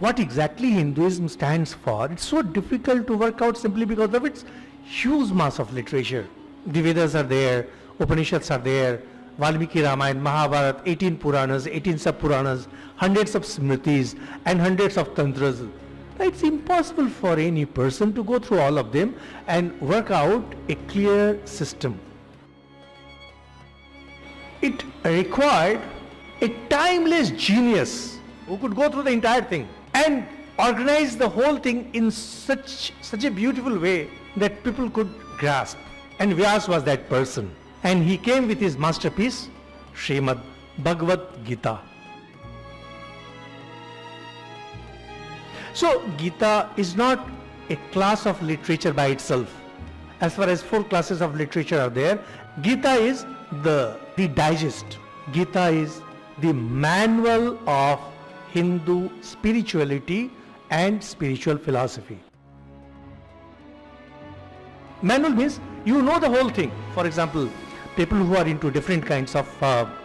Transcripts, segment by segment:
what exactly Hinduism stands for, it's so difficult to work out simply because of its huge mass of literature. The Vedas are there, Upanishads are there, Valmiki Ramayana, Mahabharata, 18 Puranas, 18 Sub-Puranas, hundreds of Smritis and hundreds of Tantras. It's impossible for any person to go through all of them and work out a clear system. It required a timeless genius who could go through the entire thing and organize the whole thing in such a beautiful way that people could grasp. And Vyas was that person. And he came with his masterpiece, Srimad Bhagavad Gita. So Gita is not a class of literature by itself. As far as 4 classes of literature are there, Gita is the digest. Gita is the manual of Hindu spirituality and spiritual philosophy. Manual means you know the whole thing. For example, people who are into different kinds of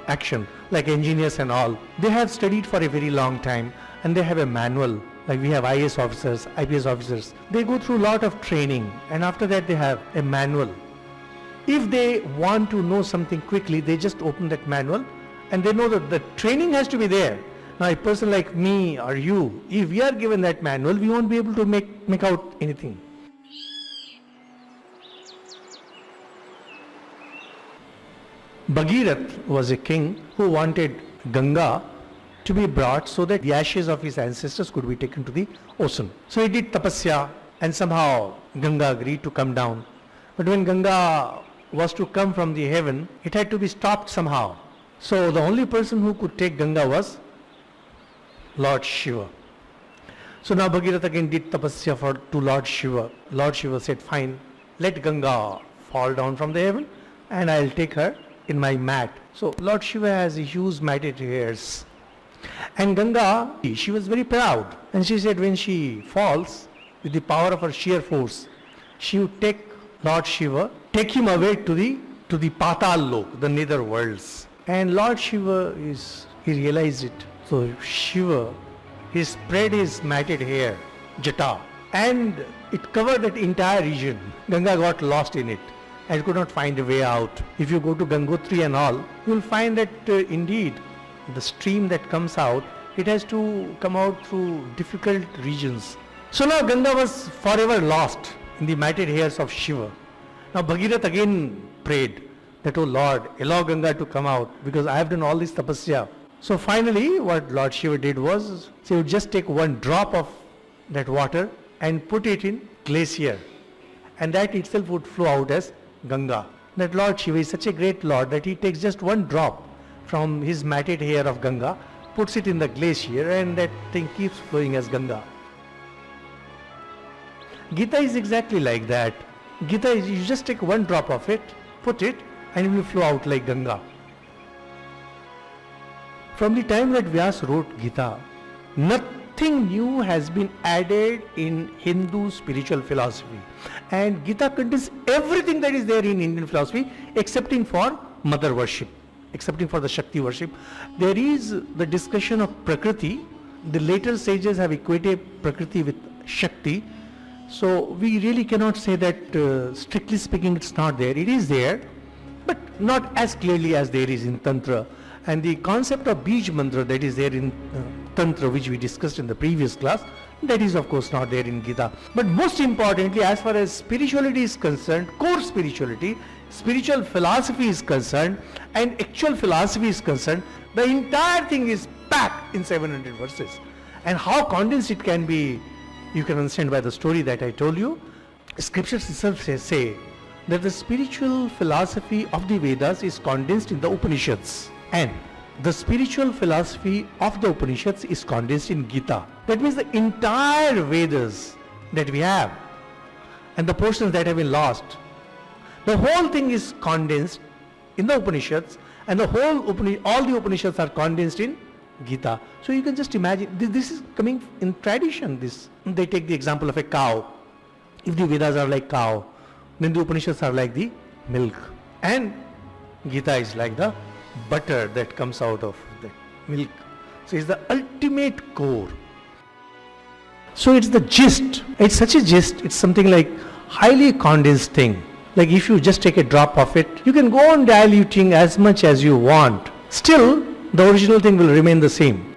action, like engineers and all, they have studied for a very long time and they have a manual. Like we have IAS officers, IPS officers. They go through a lot of training and after that they have a manual. If they want to know something quickly, they just open that manual and they know that the training has to be there. Now a person like me or you, if we are given that manual, we won't be able to make out anything. Bhagirath was a king who wanted Ganga to be brought so that the ashes of his ancestors could be taken to the ocean. So he did tapasya and somehow Ganga agreed to come down. But when Ganga was to come from the heaven, it had to be stopped somehow. So the only person who could take Ganga was Lord Shiva. So now Bhagirath again did tapasya to Lord Shiva. Lord Shiva said, fine, let Ganga fall down from the heaven and I'll take her in my mat. So Lord Shiva has huge matted hairs. And Ganga, she was very proud. And she said when she falls, with the power of her sheer force, she would take Lord Shiva, take him away to the Patal Lok, the nether worlds. And Lord Shiva he realized it. So Shiva, he spread his matted hair, jata, and it covered that entire region. Ganga got lost in it and could not find a way out. If you go to Gangotri and all, you will find that indeed the stream that comes out, it has to come out through difficult regions. So now Ganga was forever lost in the matted hairs of Shiva. Now Bhagirath again prayed that, oh Lord, allow Ganga to come out because I have done all this tapasya. So finally what Lord Shiva did was, he would just take one drop of that water and put it in glacier. And that itself would flow out as Ganga. That Lord Shiva is such a great Lord that he takes just one drop from his matted hair of Ganga, puts it in the glacier and that thing keeps flowing as Ganga. Gita is exactly like that. Gita is, you just take one drop of it, put it and it will flow out like Ganga. From the time that Vyas wrote Gita, nothing new has been added in Hindu spiritual philosophy. And Gita contains everything that is there in Indian philosophy excepting for mother worship, excepting for the Shakti worship. There is the discussion of Prakriti. The later sages have equated Prakriti with Shakti. So we really cannot say that strictly speaking it's not there. It is there, but not as clearly as there is in Tantra. And the concept of Bij Mantra that is there in Tantra, which we discussed in the previous class, that is of course not there in Gita. But most importantly, as far as spirituality is concerned, core spirituality, spiritual philosophy is concerned, and actual philosophy is concerned, the entire thing is packed in 700 verses. And how condensed it can be, you can understand by the story that I told you. Scriptures itself say that the spiritual philosophy of the Vedas is condensed in the Upanishads. And the spiritual philosophy of the Upanishads is condensed in Gita. That means the entire Vedas that we have and the portions that have been lost, the whole thing is condensed in the Upanishads, and the whole all the Upanishads are condensed in Gita. So you can just imagine, this is coming in tradition. They take the example of a cow. If the Vedas are like cow, then the Upanishads are like the milk. And Gita is like the butter that comes out of the milk. So it's the ultimate core. So it's the gist. It's such a gist. It's something like highly condensed thing. Like if you just take a drop of it, you can go on diluting as much as you want. Still, the original thing will remain the same.